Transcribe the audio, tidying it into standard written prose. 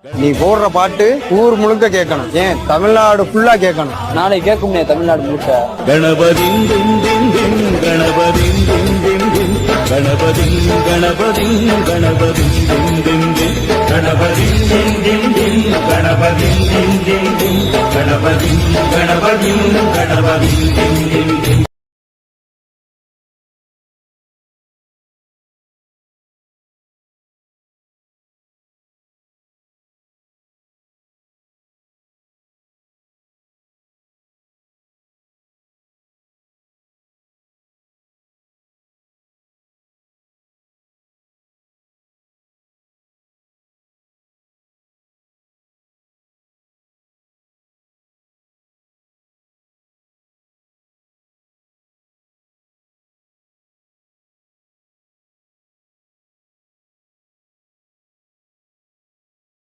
நீ போடுற பாட்டு ஊர் முழுக்க கேட்கணும், ஏன் தமிழ்நாடு ஃபுல்லா கேட்கணும். நாளைக்கு கேட்கும்னே தமிழ்நாடு முழுக்க. கணபதி கணபதி கணபதி கணபதி கணபதி கணபதி கணபதி கணபதி கணபதி கணபதி